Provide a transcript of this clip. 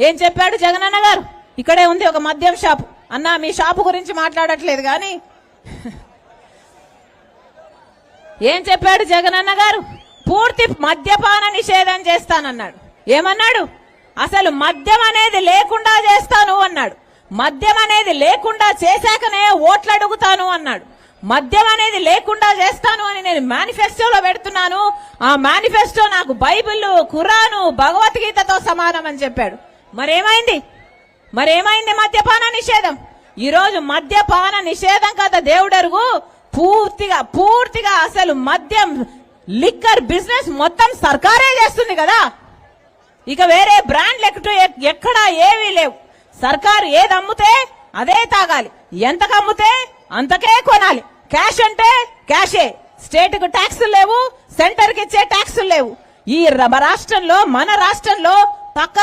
ఏం చెప్పాడు జగనన్న గారు? ఇక్కడే ఉంది ఒక మద్యం షాపు. అన్న మీ షాపు గురించి మాట్లాడట్లేదు కానీ ఏం చెప్పాడు జగనన్న గారు? పూర్తి మద్యపాన నిషేధం చేస్తానన్నాడు. ఏమన్నాడు? అసలు మద్యం అనేది లేకుండా చేస్తాను అన్నాడు. మద్యం అనేది లేకుండా చేశాకనే ఓట్లు అడుగుతాను అన్నాడు. మద్యం అనేది లేకుండా చేస్తాను అని నేను మేనిఫెస్టోలో పెడుతున్నాను. ఆ మేనిఫెస్టో నాకు బైబిల్, ఖురాను, భగవద్గీతతో సమానం అని చెప్పాడు. మరేమైంది మద్యపాన నిషేధం? ఈరోజు మద్యపాన నిషేధం కదా దేవుడరుగు. పూర్తిగా అసలు మద్యం లిక్కర్ బిజినెస్ మొత్తం సర్కారే చేస్తుంది కదా. ఇక వేరే బ్రాండ్లు ఎక్కడా ఏవీ లేవు. సర్కారు ఏది అమ్ముతే అదే తాగాలి, ఎంతకు అమ్ముతే అంతకే కొనాలి. క్యాష్ అంటే క్యాషే. స్టేట్ కు ట్యాక్సులు లేవు, సెంటర్ కి ఇచ్చే ట్యాక్సులు లేవు. ఈ రాష్ట్రంలో, మన రాష్ట్రంలో పక్క